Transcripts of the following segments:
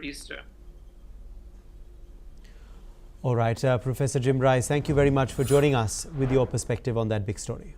Easter. All right, Professor Jim Rice, thank you very much for joining us with your perspective on that big story.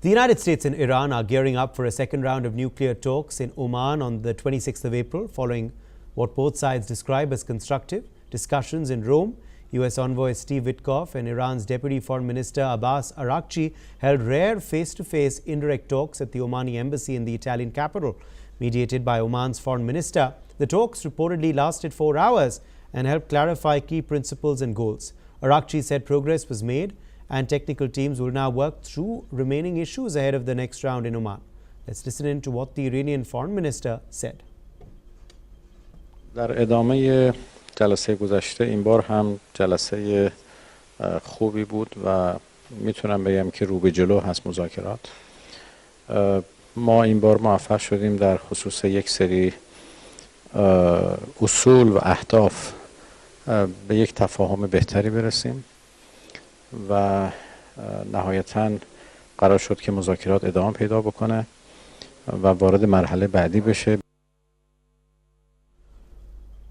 The United States and Iran are gearing up for a second round of nuclear talks in Oman on the 26th of April, following what both sides describe as constructive discussions in Rome. U.S. Envoy Steve Witkoff and Iran's Deputy Foreign Minister Abbas Araghchi held rare face-to-face indirect talks at the Omani embassy in the Italian capital. Mediated by Oman's foreign minister, the talks reportedly lasted 4 hours and helped clarify key principles and goals. Araghchi said progress was made and technical teams will now work through remaining issues ahead of the next round in Oman. Let's listen in to what the Iranian foreign minister said. در ادامه جلسه گذشته این بار هم جلسه خوبی بود و میتونم بگم که رو به جلو هست مذاکرات. ما این بار موفق شدیم در خصوص یک سری اصول و اهداف به یک تفاهم بهتری برسیم و نهایتاً قرار شد که مذاکرات ادامه پیدا بکنه و وارد مرحله بعدی بشه.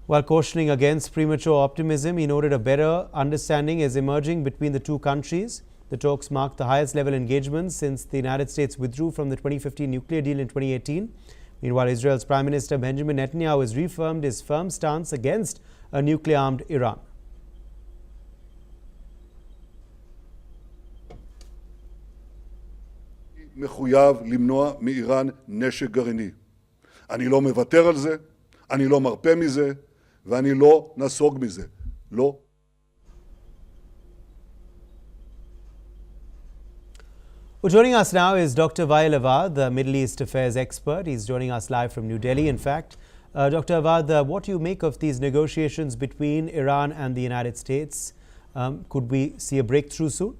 While cautioning against premature optimism, he noted a better understanding is emerging between the two countries. The talks mark the highest level engagement since the United States withdrew from the 2015 nuclear deal in 2018. Meanwhile, Israel's Prime Minister Benjamin Netanyahu has reaffirmed his firm stance against a nuclear-armed Iran. מחויב למנוע מאיראן נשק גרעיני. אני לא מוותר על זה, אני לא מרפה מזה, ואני לא נסוג מזה. לא. Well, joining us now is Dr. Wael Awad, the Middle East Affairs expert. He's joining us live from New Delhi, in fact. Dr. Awad, what do you make of these negotiations between Iran and the United States? Could we see a breakthrough soon?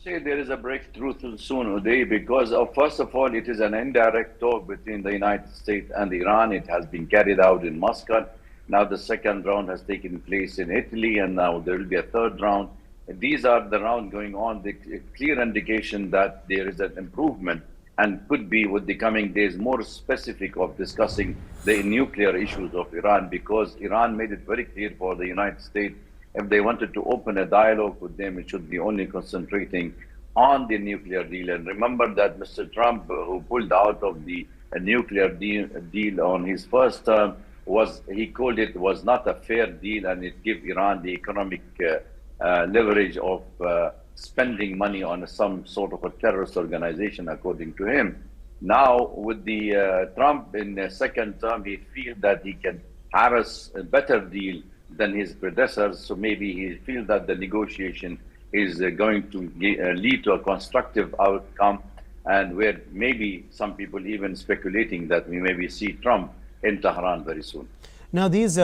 Say there is a breakthrough soon, Uday, because first of all, it is an indirect talk between the United States and Iran. It has been carried out in Muscat. Now the second round has taken place in Italy, and now there will be a third round. These are the round going on, the clear indication that there is an improvement and could be with the coming days more specific of discussing the nuclear issues of Iran, because Iran made it very clear for the United States if they wanted to open a dialogue with them, it should be only concentrating on the nuclear deal. And remember that Mr. Trump, who pulled out of the nuclear deal on his first term, he called it was not a fair deal, and it gave Iran the economic leverage of spending money on some sort of a terrorist organization, according to him. Now, with the Trump in the second term, he feels that he can have a better deal than his predecessors, so maybe he feels that the negotiation is going to lead to a constructive outcome, and where maybe some people even speculating that we maybe see Trump in Tehran very soon. Now, these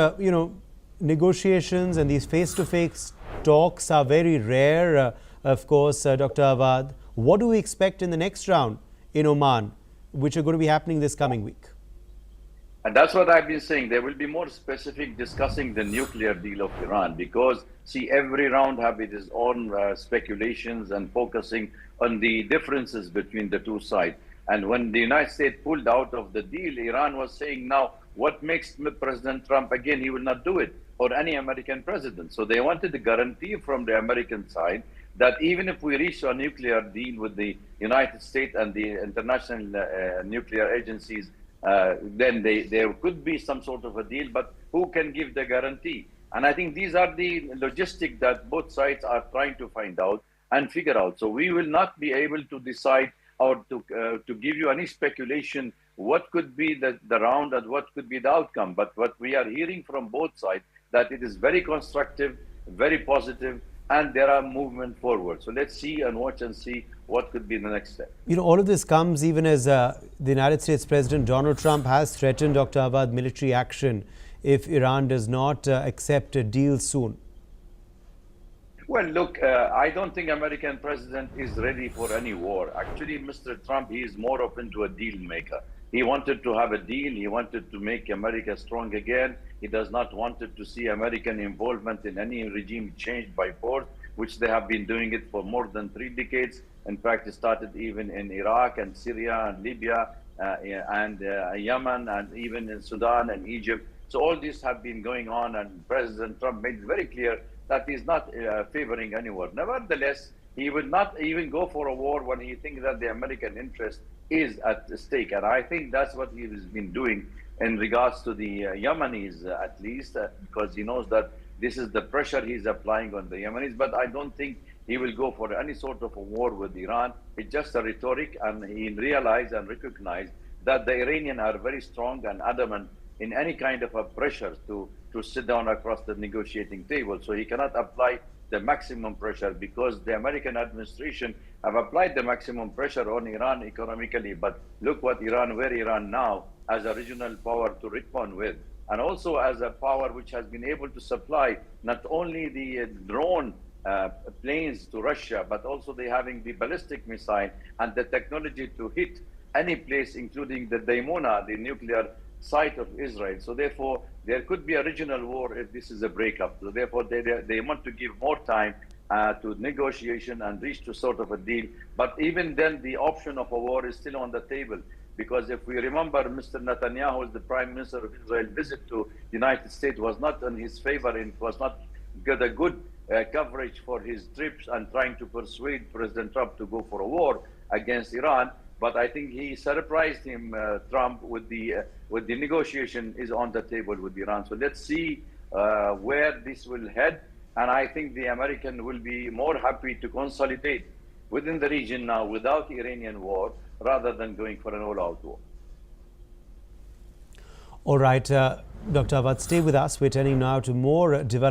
negotiations and these face-to-face talks are very rare, of course, Dr. Awad. What do we expect in the next round in Oman, which are going to be happening this coming week? And that's what I've been saying. There will be more specific discussing the nuclear deal of Iran, because see, every round have its own speculations and focusing on the differences between the two sides. And when the United States pulled out of the deal, Iran was saying, now what makes President Trump again, he will not do it, or any American president. So they wanted a guarantee from the American side that even if we reach a nuclear deal with the United States and the international nuclear agencies, then there could be some sort of a deal, but who can give the guarantee? And I think these are the logistics that both sides are trying to find out and figure out. So we will not be able to decide or to give you any speculation what could be the round and what could be the outcome. But what we are hearing from both sides, that it is very constructive, very positive, and there are movement forward. So let's see and watch and see what could be the next step. All of this comes even as the United States President Donald Trump has threatened, Dr. Awad, military action if Iran does not accept a deal soon. Well, look, I don't think American president is ready for any war. Actually, Mr. Trump, he is more open to a deal maker. He wanted to have a deal. He wanted to make America strong again. He does not want to see American involvement in any regime change by force, which they have been doing it for more than 3 decades. In fact, it started even in Iraq and Syria and Libya Yemen, and even in Sudan and Egypt. So all these have been going on, and President Trump made it very clear that he's not favoring anyone. Nevertheless, he would not even go for a war when he thinks that the American interest is at stake. And I think that's what he has been doing in regards to the Yemenis, at least, because he knows that this is the pressure he's applying on the Yemenis. But I don't think he will go for any sort of a war with Iran. It's just a rhetoric, and he realized and recognized that the Iranians are very strong and adamant in any kind of a pressure to sit down across the negotiating table. So he cannot apply the maximum pressure, because the American administration have applied the maximum pressure on Iran economically. But look where Iran now as a regional power to respond with, and also as a power which has been able to supply not only the drone planes to Russia, but also they having the ballistic missile and the technology to hit any place, including the Daimona, the nuclear site of Israel. So therefore, there could be a regional war if this is a breakup. So therefore, they want to give more time to negotiation and reach to sort of a deal. But even then, the option of a war is still on the table. Because if we remember, Mr. Netanyahu, the Prime Minister of Israel, visit to the United States was not in his favor, and was not get a good coverage for his trips and trying to persuade President Trump to go for a war against Iran. But I think he surprised him, Trump, with the negotiation is on the table with Iran. So let's see where this will head. And I think the American will be more happy to consolidate within the region now without the Iranian war, rather than going for an all-out war. All right, Dr. Javad, stay with us. We're turning now to more developments.